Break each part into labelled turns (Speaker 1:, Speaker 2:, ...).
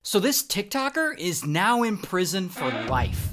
Speaker 1: So this TikToker is now in prison for life.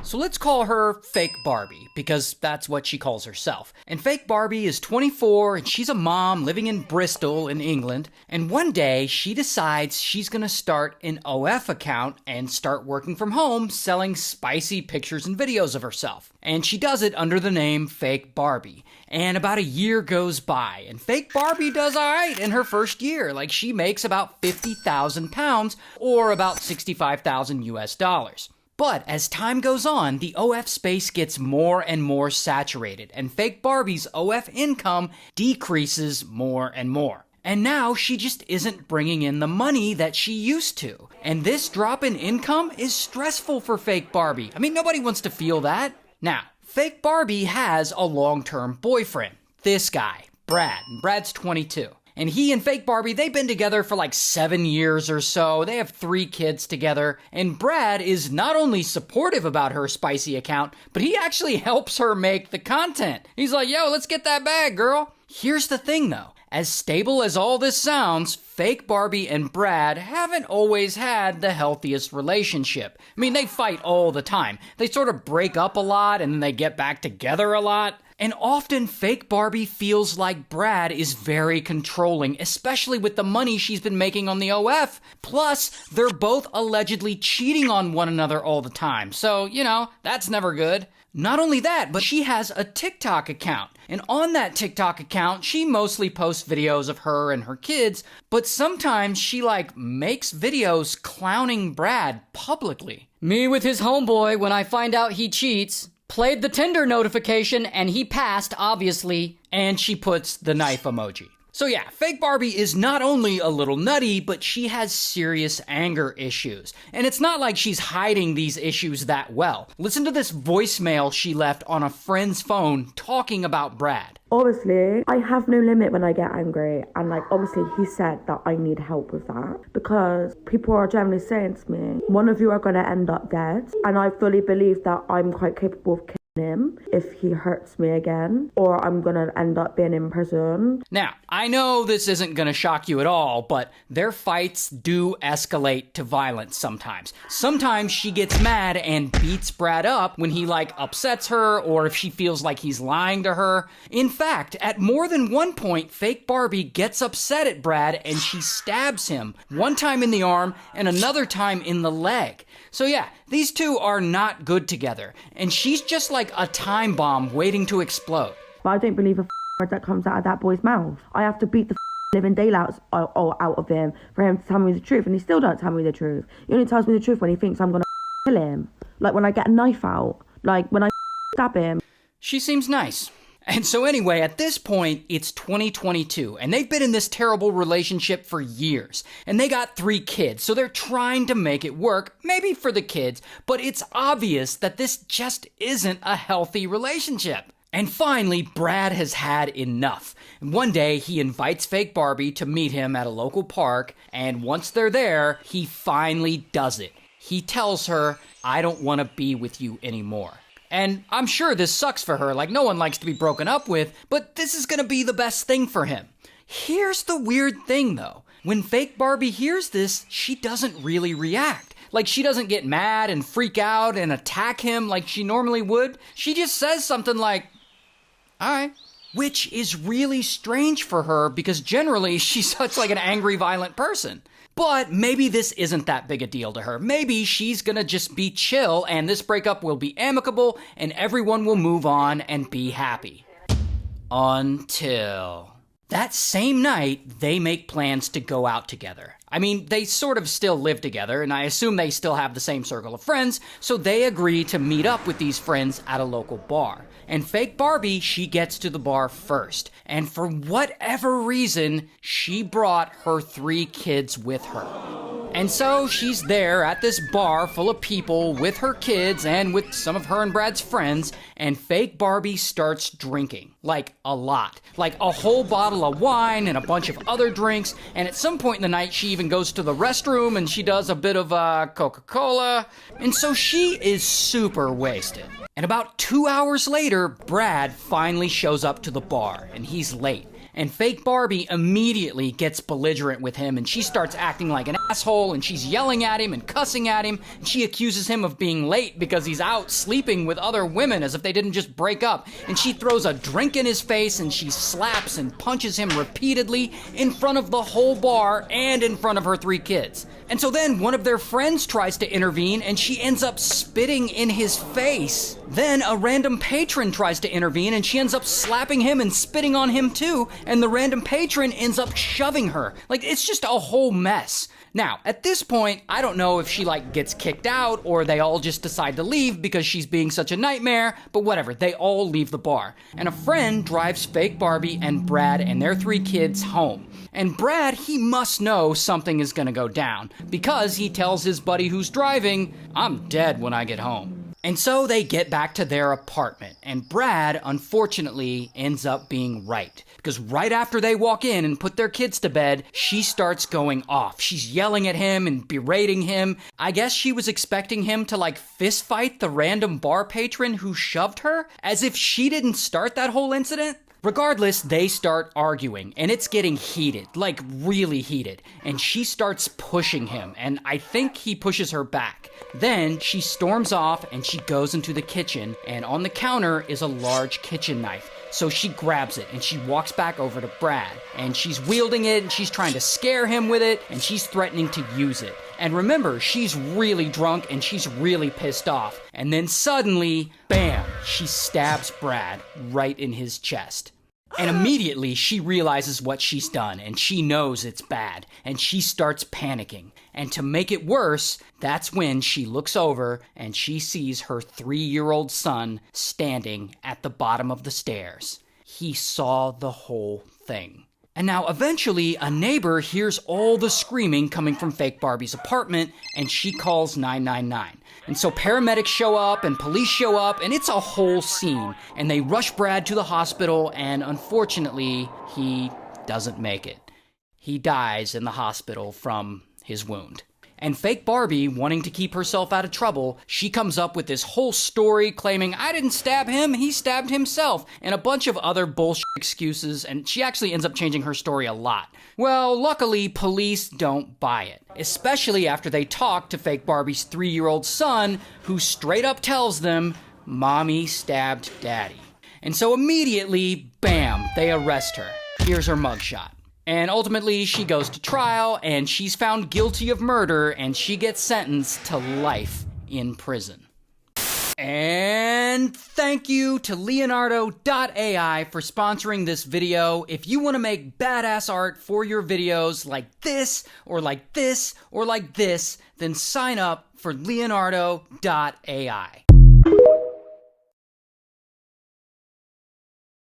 Speaker 1: So let's call her Fake Barbie, because that's what she calls herself. And Fake Barbie is 24, and she's a mom living in Bristol in England. And one day, she decides she's gonna start an OF account and start working from home, selling spicy pictures and videos of herself. And she does it under the name Fake Barbie. And about a year goes by, and Fake Barbie does alright in her first year. Like, she makes about 50,000 pounds, or about 65,000 US dollars. But as time goes on, the OF space gets more and more saturated, and Fake Barbie's OF income decreases more and more. And now she just isn't bringing in the money that she used to. And this drop in income is stressful for Fake Barbie. I mean, nobody wants to feel that. Now, Fake Barbie has a long-term boyfriend. This guy, Brad. And Brad's 22. And he and Fake Barbie, they've been together for like 7 years or so. They have 3 kids together. And Brad is not only supportive about her spicy account, but he actually helps her make the content. He's like, yo, let's get that bag, girl. Here's the thing though. As stable as all this sounds, Fake Barbie and Brad haven't always had the healthiest relationship. I mean, they fight all the time. They sort of break up a lot and then they get back together a lot. And often Fake Barbie feels like Brad is very controlling, especially with the money she's been making on the OF. Plus, they're both allegedly cheating on one another all the time. So, you know, that's never good. Not only that, but she has a TikTok account. And on that TikTok account, she mostly posts videos of her and her kids, but sometimes she makes videos clowning Brad publicly. Me with his homeboy when I find out he cheats. Played the Tinder notification and he passed, obviously. And she puts the knife emoji. So yeah, Fake Barbie is not only a little nutty, but she has serious anger issues. And it's not like she's hiding these issues that well. Listen to this voicemail she left on a friend's phone talking about Brad.
Speaker 2: Obviously, I have no limit when I get angry. And obviously he said that I need help with that. Because people are generally saying to me, one of you are going to end up dead. And I fully believe that I'm quite capable of killing him if he hurts me again, or I'm gonna end up being in prison.
Speaker 1: Now, I know this isn't gonna shock you at all, but their fights do escalate to violence sometimes. Sometimes she gets mad and beats Brad up when he upsets her, or if she feels like he's lying to her. In fact, at more than one point, Fake Barbie gets upset at Brad and she stabs him, one time in the arm and another time in the leg. So yeah, these two are not good together, and she's just like a time bomb waiting to explode.
Speaker 2: But I don't believe a word that comes out of that boy's mouth. I have to beat the living daylights out of him for him to tell me the truth, and he still don't tell me the truth. He only tells me the truth when he thinks I'm gonna kill him. Like when I get a knife out, like when I stab him.
Speaker 1: She seems nice. And so anyway, at this point, it's 2022, and they've been in this terrible relationship for years. And they got 3 kids, so they're trying to make it work, maybe for the kids, but it's obvious that this just isn't a healthy relationship. And finally, Brad has had enough. One day, he invites Fake Barbie to meet him at a local park, and once they're there, he finally does it. He tells her, "I don't want to be with you anymore." And I'm sure this sucks for her, no one likes to be broken up with, but this is gonna be the best thing for him. Here's the weird thing though. When Fake Barbie hears this, she doesn't really react. She doesn't get mad and freak out and attack him like she normally would. She just says something like, alright. Which is really strange for her because generally she's such an angry, violent person. But maybe this isn't that big a deal to her. Maybe she's gonna just be chill and this breakup will be amicable and everyone will move on and be happy. Until that same night, they make plans to go out together. I mean, they sort of still live together, and I assume they still have the same circle of friends, so they agree to meet up with these friends at a local bar. And Fake Barbie, she gets to the bar first. And for whatever reason, she brought her 3 kids with her. And so she's there at this bar full of people with her kids and with some of her and Brad's friends, and Fake Barbie starts drinking. A lot. A whole bottle of wine and a bunch of other drinks, and at some point in the night she even goes to the restroom and she does a bit of Coca-Cola, and so she is super wasted. And about 2 hours later, Brad finally shows up to the bar, and he's late. And fake Barbie immediately gets belligerent with him, and she starts acting like an asshole, and she's yelling at him and cussing at him, and she accuses him of being late because he's out sleeping with other women as if they didn't just break up, and she throws a drink in his face, and she slaps and punches him repeatedly in front of the whole bar and in front of her 3 kids. And so then one of their friends tries to intervene, and she ends up spitting in his face. Then a random patron tries to intervene, and she ends up slapping him and spitting on him too, and the random patron ends up shoving her. Like, it's just a whole mess. Now, at this point, I don't know if she gets kicked out or they all just decide to leave because she's being such a nightmare, but whatever, they all leave the bar. And a friend drives fake Barbie and Brad and their 3 kids home. And Brad, he must know something is gonna go down because he tells his buddy who's driving, "I'm dead when I get home." And so they get back to their apartment, and Brad, unfortunately, ends up being right. Because right after they walk in and put their kids to bed, she starts going off. She's yelling at him and berating him. I guess she was expecting him to fist fight the random bar patron who shoved her, as if she didn't start that whole incident. Regardless, they start arguing, and it's getting heated, really heated, and she starts pushing him, and I think he pushes her back. Then she storms off, and she goes into the kitchen, and on the counter is a large kitchen knife. So she grabs it, and she walks back over to Brad, and she's wielding it, and she's trying to scare him with it, and she's threatening to use it. And remember, she's really drunk, and she's really pissed off. And then suddenly, bam, she stabs Brad right in his chest. And immediately, she realizes what she's done, and she knows it's bad, and she starts panicking. And to make it worse, that's when she looks over, and she sees her 3-year-old son standing at the bottom of the stairs. He saw the whole thing. And now eventually a neighbor hears all the screaming coming from fake Barbie's apartment, and she calls 999. And so paramedics show up and police show up, and it's a whole scene. And they rush Brad to the hospital, and unfortunately, he doesn't make it. He dies in the hospital from his wound. And fake Barbie, wanting to keep herself out of trouble, she comes up with this whole story claiming, "I didn't stab him, he stabbed himself," and a bunch of other bullshit excuses, and she actually ends up changing her story a lot. Well, luckily, police don't buy it, especially after they talk to fake Barbie's 3-year-old son, who straight up tells them, "Mommy stabbed Daddy." And so immediately, bam, they arrest her. Here's her mugshot. And ultimately, she goes to trial, and she's found guilty of murder, and she gets sentenced to life in prison. And thank you to Leonardo.ai for sponsoring this video. If you want to make badass art for your videos like this, or like this, or like this, then sign up for Leonardo.ai.